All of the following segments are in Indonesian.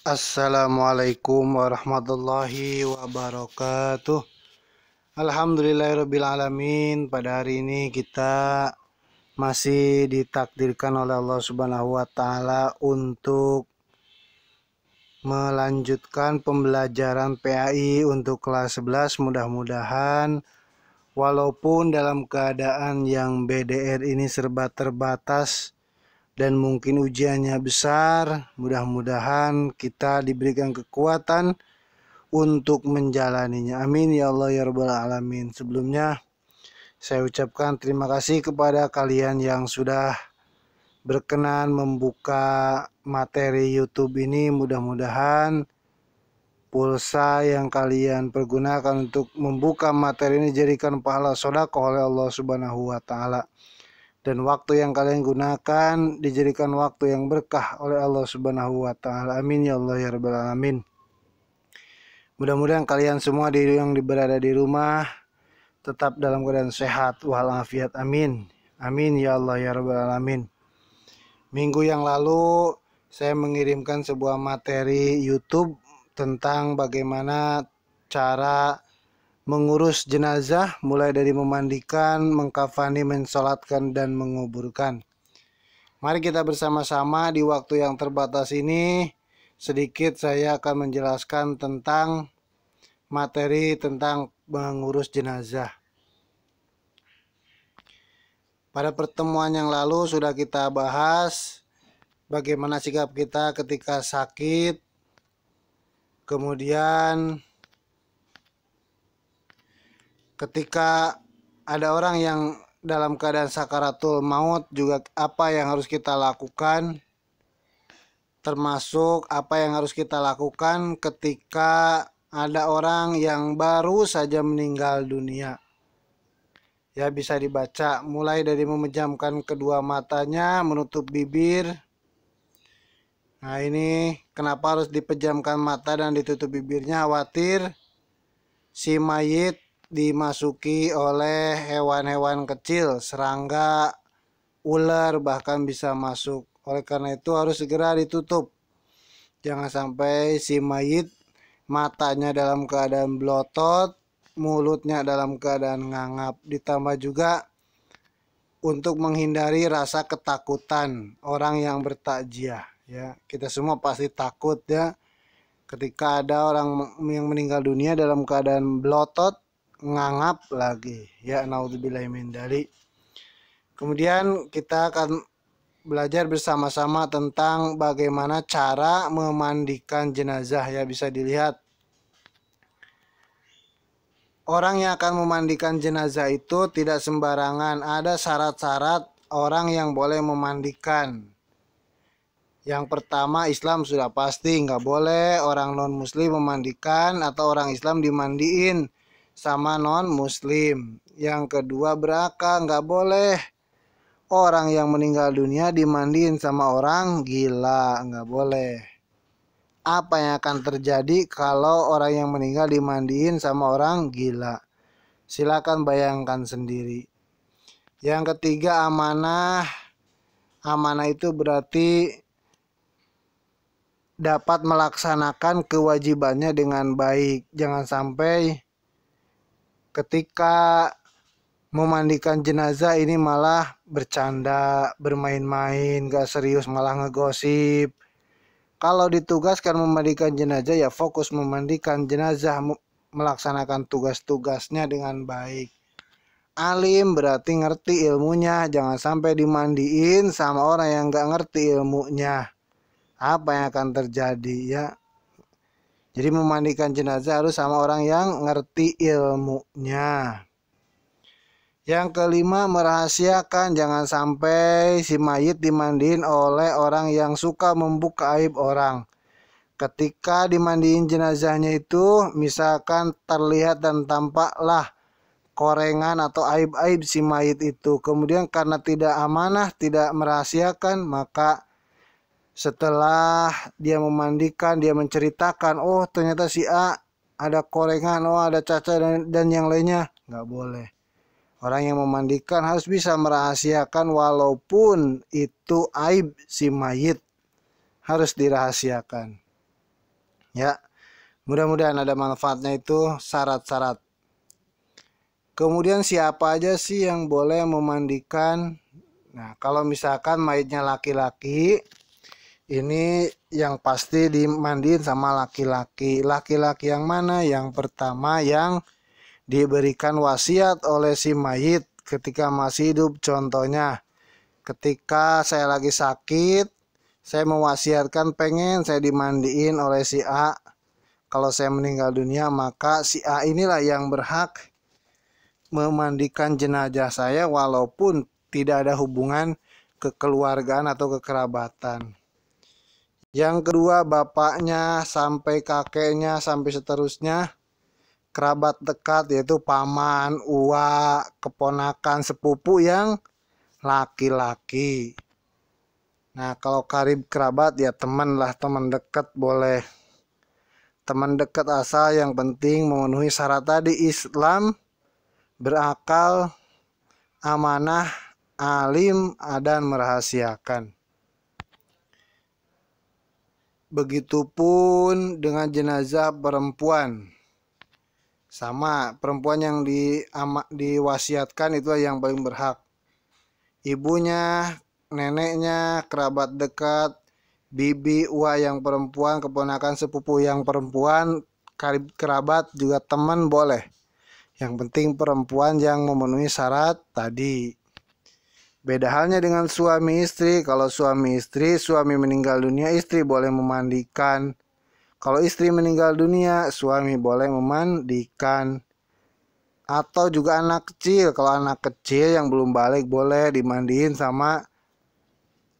Assalamualaikum warahmatullahi wabarakatuh. Alhamdulillahirrabbilalamin. Pada hari ini kita masih ditakdirkan oleh Allah Subhanahu wa Ta'ala untuk melanjutkan pembelajaran PAI untuk kelas 11. Mudah-mudahan walaupun dalam keadaan yang BDR ini serba terbatas dan mungkin ujiannya besar, mudah-mudahan kita diberikan kekuatan untuk menjalaninya. Amin ya Allah ya Rabbal Alamin. Sebelumnya saya ucapkan terima kasih kepada kalian yang sudah berkenan membuka materi YouTube ini. Mudah-mudahan pulsa yang kalian pergunakan untuk membuka materi ini jadikan pahala sedekah oleh Allah Subhanahu wa Ta'ala. Dan waktu yang kalian gunakan dijadikan waktu yang berkah oleh Allah Subhanahu wa Ta'ala. Amin ya Allah ya Rabbal Alamin. Mudah-mudahan kalian semua yang berada di rumah tetap dalam keadaan sehat walafiat. Amin. Amin ya Allah ya Rabbal Alamin. Minggu yang lalu saya mengirimkan sebuah materi YouTube tentang bagaimana cara mengurus jenazah, mulai dari memandikan, mengkafani, mensolatkan, dan menguburkan. Mari kita bersama-sama di waktu yang terbatas ini, sedikit saya akan menjelaskan tentang materi tentang mengurus jenazah. Pada pertemuan yang lalu sudah kita bahas bagaimana sikap kita ketika sakit, kemudian ketika ada orang yang dalam keadaan sakaratul maut juga apa yang harus kita lakukan, termasuk apa yang harus kita lakukan ketika ada orang yang baru saja meninggal dunia. Ya, bisa dibaca mulai dari memejamkan kedua matanya, menutup bibir. Nah, ini kenapa harus dipejamkan mata dan ditutup bibirnya? Khawatir si mayit dimasuki oleh hewan-hewan kecil, serangga, ular bahkan bisa masuk. Oleh karena itu harus segera ditutup. Jangan sampai si mayit matanya dalam keadaan blotot, mulutnya dalam keadaan ngangap. Ditambah juga untuk menghindari rasa ketakutan orang yang bertakziah. Ya, kita semua pasti takut ya ketika ada orang yang meninggal dunia dalam keadaan blotot, ngangap lagi, ya naudzubillahi min dzalik. Kemudian kita akan belajar bersama-sama tentang bagaimana cara memandikan jenazah. Ya, bisa dilihat orang yang akan memandikan jenazah itu tidak sembarangan, ada syarat-syarat orang yang boleh memandikan. Yang pertama, Islam sudah pasti nggak boleh orang non muslim memandikan atau orang Islam dimandiin sama non muslim. Yang kedua, berakal, nggak boleh orang yang meninggal dunia dimandiin sama orang gila, nggak boleh. Apa yang akan terjadi kalau orang yang meninggal dimandiin sama orang gila? Silakan bayangkan sendiri. Yang ketiga, amanah. Amanah itu berarti dapat melaksanakan kewajibannya dengan baik. Jangan sampai ketika memandikan jenazah ini malah bercanda, bermain-main, gak serius, malah ngegosip. Kalau ditugaskan memandikan jenazah, ya fokus memandikan jenazah, melaksanakan tugas-tugasnya dengan baik. Alim berarti ngerti ilmunya, jangan sampai dimandiin sama orang yang gak ngerti ilmunya. Apa yang akan terjadi ya? Jadi memandikan jenazah harus sama orang yang ngerti ilmunya. Yang kelima, merahasiakan. Jangan sampai si mayit dimandiin oleh orang yang suka membuka aib orang. Ketika dimandiin jenazahnya itu, misalkan terlihat dan tampaklah korengan atau aib-aib si mayit itu. Kemudian karena tidak amanah, tidak merahasiakan, maka setelah dia memandikan, dia menceritakan, oh ternyata si A ada korengan, oh ada cacat dan yang lainnya. Nggak boleh. Orang yang memandikan harus bisa merahasiakan walaupun itu aib si mayit, harus dirahasiakan. Ya, mudah-mudahan ada manfaatnya itu syarat-syarat. Kemudian siapa aja sih yang boleh memandikan? Nah, kalau misalkan mayitnya laki-laki, ini yang pasti dimandiin sama laki-laki. Laki-laki yang mana? Yang pertama yang diberikan wasiat oleh si mayit ketika masih hidup. Contohnya, ketika saya lagi sakit, saya mewasiatkan pengen saya dimandiin oleh si A. Kalau saya meninggal dunia, maka si A inilah yang berhak memandikan jenazah saya walaupun tidak ada hubungan kekeluargaan atau kekerabatan. Yang kedua, bapaknya sampai kakeknya sampai seterusnya kerabat dekat, yaitu paman, uwa, keponakan, sepupu yang laki-laki. Nah, kalau karib kerabat ya teman lah, teman dekat boleh. Teman dekat asal yang penting memenuhi syarat tadi: Islam, berakal, amanah, alim, dan merahasiakan. Begitupun dengan jenazah perempuan. Sama, perempuan yang diwasiatkan itu yang paling berhak. Ibunya, neneknya, kerabat dekat, bibi, uwa yang perempuan, keponakan, sepupu yang perempuan, karib kerabat juga teman boleh. Yang penting perempuan yang memenuhi syarat tadi. Beda halnya dengan suami istri. Kalau suami istri, suami meninggal dunia, istri boleh memandikan. Kalau istri meninggal dunia, suami boleh memandikan. Atau juga anak kecil. Kalau anak kecil yang belum balik boleh dimandiin sama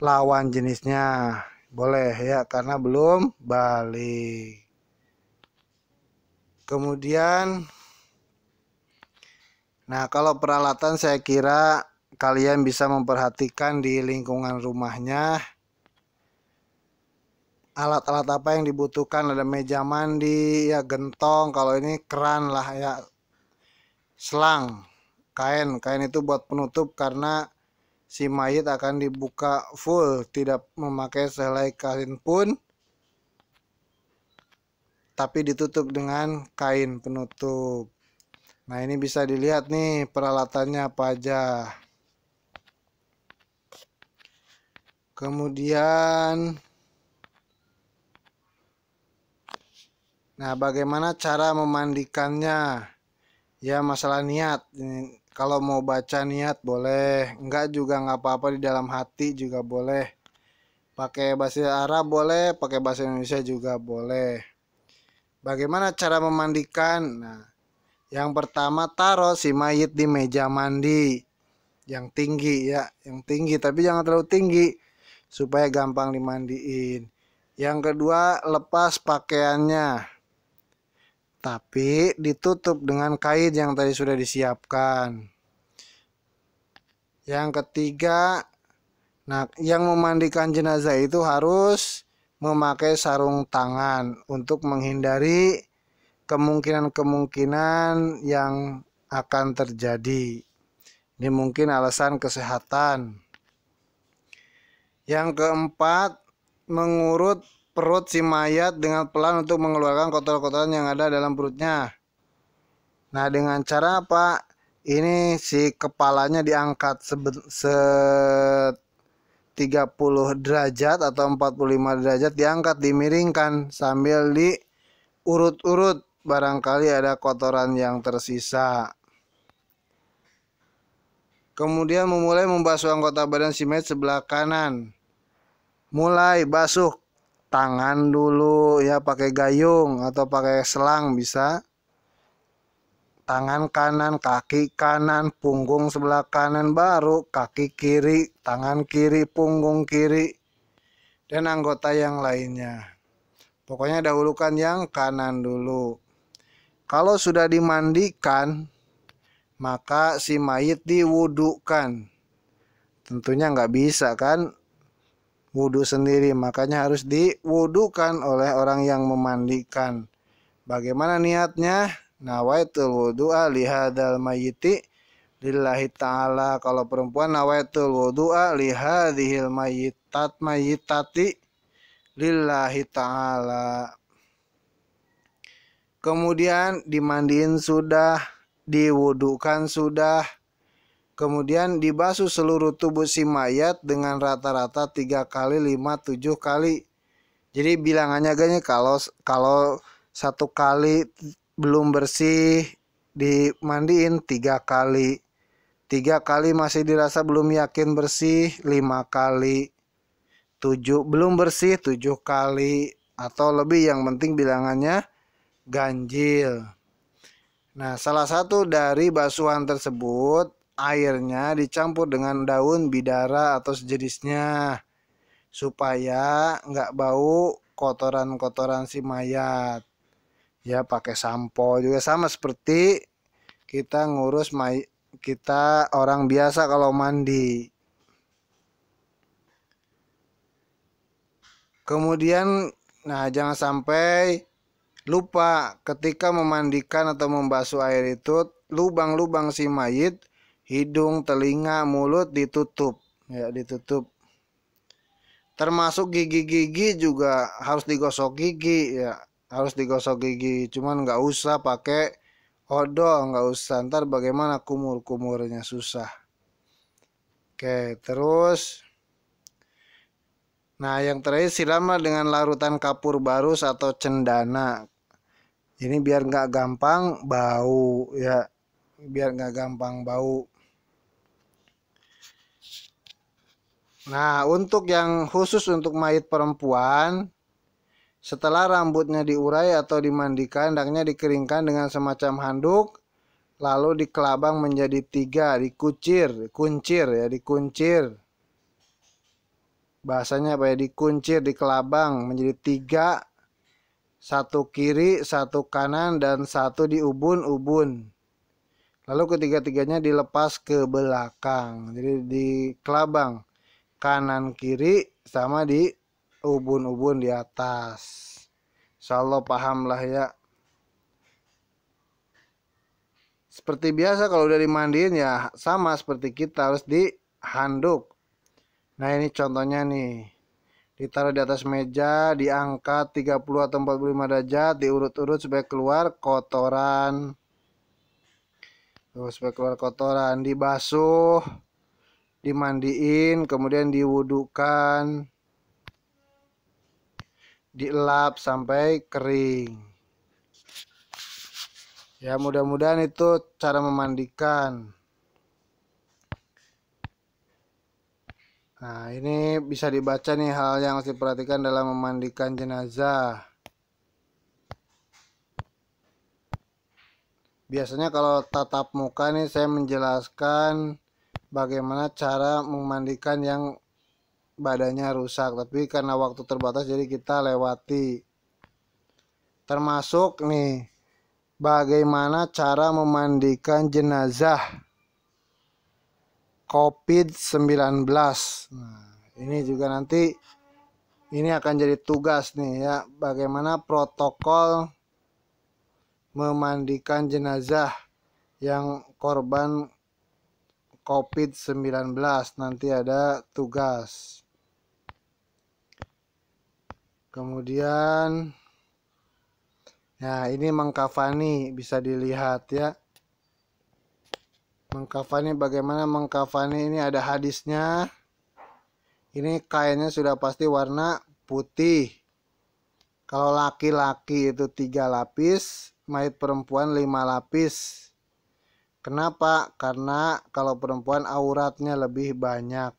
lawan jenisnya. Boleh ya, karena belum balik. Kemudian, nah kalau peralatan saya kira kalian bisa memperhatikan di lingkungan rumahnya. Alat-alat apa yang dibutuhkan? Ada meja mandi, ya gentong, kalau ini keran lah ya, selang, kain itu buat penutup karena si mayit akan dibuka full, tidak memakai sehelai kain pun, tapi ditutup dengan kain penutup. Nah, ini bisa dilihat nih peralatannya apa aja. Kemudian, nah bagaimana cara memandikannya? Ya, masalah niat. Kalau mau baca niat boleh, enggak juga nggak apa-apa, di dalam hati juga boleh. Pakai bahasa Arab boleh, pakai bahasa Indonesia juga boleh. Bagaimana cara memandikan? Nah, yang pertama taruh si mayit di meja mandi yang tinggi ya, yang tinggi tapi jangan terlalu tinggi supaya gampang dimandiin. Yang kedua, lepas pakaiannya, tapi ditutup dengan kain yang tadi sudah disiapkan. Yang ketiga, nah yang memandikan jenazah itu harus memakai sarung tangan untuk menghindari kemungkinan-kemungkinan yang akan terjadi. Ini mungkin alasan kesehatan. Yang keempat, mengurut perut si mayat dengan pelan untuk mengeluarkan kotoran-kotoran yang ada dalam perutnya. Nah, dengan cara apa? Ini si kepalanya diangkat 30 derajat atau 45 derajat, diangkat, dimiringkan sambil diurut-urut, barangkali ada kotoran yang tersisa. Kemudian memulai membasuh anggota badan si mayat sebelah kanan. Mulai basuh tangan dulu ya, pakai gayung atau pakai selang bisa. Tangan kanan, kaki kanan, punggung sebelah kanan, baru kaki kiri, tangan kiri, punggung kiri, dan anggota yang lainnya. Pokoknya dahulukan yang kanan dulu. Kalau sudah dimandikan, maka si mayit diwudukan. Tentunya nggak bisa kan wudhu sendiri, makanya harus diwudukan oleh orang yang memandikan. Bagaimana niatnya? Nawaitul wudu'a lihadal mayyiti lillahi ta'ala. Kalau perempuan, nawaitul wudu'a lihadihil mayyitati lillahi ta'ala. kemudian dimandiin sudah, diwudukan sudah, kemudian dibasuh seluruh tubuh si mayat dengan rata-rata 3 kali, 5, 7 kali. Jadi bilangannya gini, kalau 1 kali belum bersih dimandiin 3 kali. 3 kali masih dirasa belum yakin bersih, 5 kali. 7 belum bersih, 7 kali atau lebih, yang penting bilangannya ganjil. Nah, salah satu dari basuhan tersebut airnya dicampur dengan daun bidara atau sejenisnya supaya nggak bau kotoran-kotoran si mayat. Ya, pakai sampo juga sama seperti kita ngurus kita orang biasa kalau mandi. Kemudian, nah jangan sampai lupa ketika memandikan atau membasuh air itu, lubang-lubang si mayit, hidung, telinga, mulut ditutup, ya ditutup. Termasuk gigi-gigi juga harus digosok gigi, ya harus digosok gigi. Cuman nggak usah pakai odol, nggak usah. Ntar bagaimana kumur-kumurnya, susah. Oke, terus. Nah, yang terakhir siramlah dengan larutan kapur barus atau cendana. Ini biar nggak gampang bau, ya, biar nggak gampang bau. Nah, untuk yang khusus untuk mayit perempuan, setelah rambutnya diurai atau dimandikan, hendaknya dikeringkan dengan semacam handuk, lalu dikelabang menjadi 3, dikuncir ya, dikuncir. Bahasanya apa ya, dikuncir, dikelabang menjadi 3. 1 kiri, 1 kanan, dan 1 di ubun-ubun. Lalu ketiga-tiganya dilepas ke belakang. Jadi dikelabang kanan kiri sama di ubun-ubun di atas. Insyaallah paham lah ya. Seperti biasa kalau udah dimandiin ya sama seperti kita, harus dihanduk. Nah, ini contohnya nih. Ditaruh di atas meja, diangkat 30 atau 45 derajat, diurut-urut supaya keluar kotoran. Supaya keluar kotoran, dibasuh, dimandiin, kemudian diwudukan, dielap sampai kering. Ya, mudah-mudahan itu cara memandikan. Nah, ini bisa dibaca nih hal yang harus diperhatikan dalam memandikan jenazah. Biasanya kalau tatap muka nih saya menjelaskan bagaimana cara memandikan yang badannya rusak, tapi karena waktu terbatas jadi kita lewati. Termasuk nih bagaimana cara memandikan jenazah COVID-19. Nah, ini juga nanti ini akan jadi tugas nih ya, bagaimana protokol memandikan jenazah yang korban COVID-19. Nanti ada tugas. Kemudian nah, ini mengkafani bisa dilihat ya. Mengkafani, bagaimana mengkafani, ini ada hadisnya. Ini kainnya sudah pasti warna putih. Kalau laki-laki itu 3 lapis, mayat perempuan 5 lapis. Kenapa? Karena kalau perempuan auratnya lebih banyak.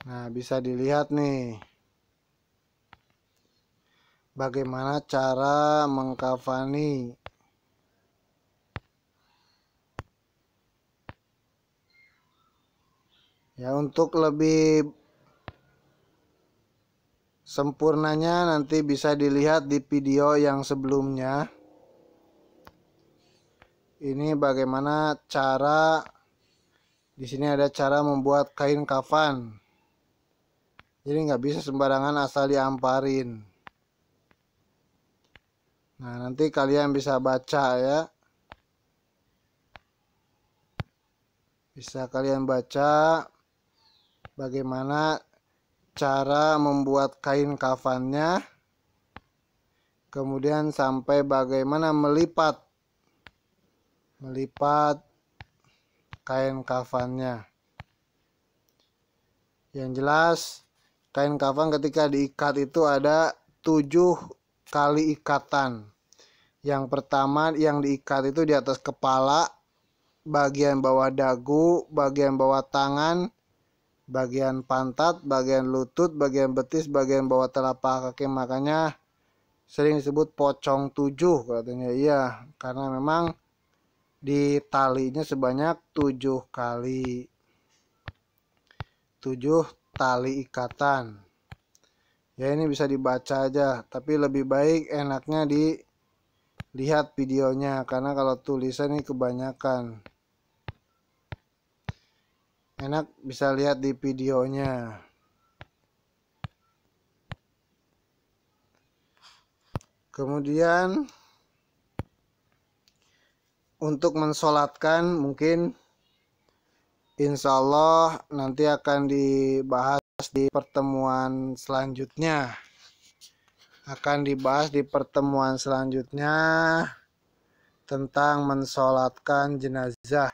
Nah, bisa dilihat nih bagaimana cara mengkafani. Ya, untuk lebih sempurnanya nanti bisa dilihat di video yang sebelumnya. Ini bagaimana cara, di sini ada cara membuat kain kafan. Jadi nggak bisa sembarangan asal diamparin. Nah, nanti kalian bisa baca ya. Bisa kalian baca bagaimana cara membuat kain kafannya. kemudian sampai bagaimana melipat kain kafannya. Yang jelas kain kafan ketika diikat itu ada 7 kali ikatan. Yang pertama yang diikat itu di atas kepala, bagian bawah dagu, bagian bawah tangan, bagian pantat, bagian lutut, bagian betis, bagian bawah telapak kaki. Makanya sering disebut pocong 7 katanya. Iya, karena memang di talinya sebanyak 7 kali. 7 tali ikatan. Ya ini bisa dibaca aja, tapi lebih baik enaknya dilihat videonya, karena kalau tulisan ini kebanyakan. Enak bisa lihat di videonya. Kemudian untuk mensolatkan mungkin insya Allah nanti akan dibahas di pertemuan selanjutnya. Tentang mensolatkan jenazah.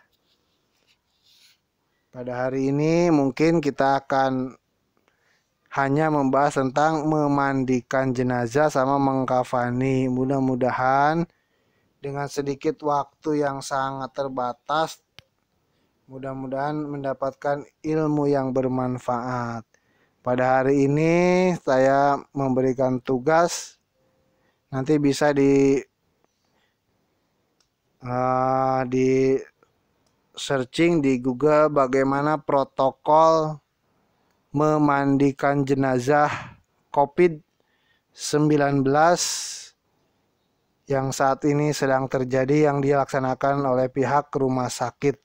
Pada hari ini mungkin kita akan hanya membahas tentang memandikan jenazah sama mengkafani. Mudah-mudahan dengan sedikit waktu yang sangat terbatas, mudah-mudahan mendapatkan ilmu yang bermanfaat. Pada hari ini saya memberikan tugas, nanti bisa di searching di Google bagaimana protokol memandikan jenazah COVID-19 yang saat ini sedang terjadi, yang dilaksanakan oleh pihak rumah sakit.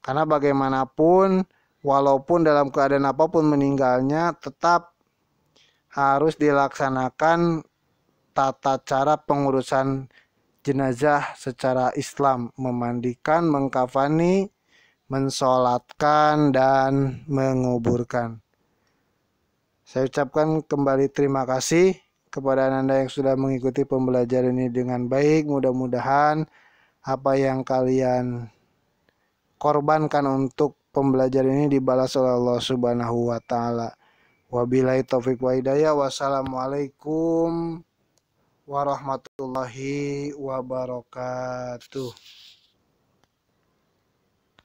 Karena bagaimanapun, walaupun dalam keadaan apapun meninggalnya, tetap harus dilaksanakan tata cara pengurusan jenazah secara Islam, memandikan, mengkafani, mensolatkan, dan menguburkan. Saya ucapkan kembali terima kasih kepada Anda yang sudah mengikuti pembelajaran ini dengan baik. Mudah-mudahan apa yang kalian korbankan untuk pembelajaran ini dibalas oleh Allah Subhanahu wa taala. Wabillahi taufik wa hidayah. Wassalamualaikum warahmatullahi wabarakatuh.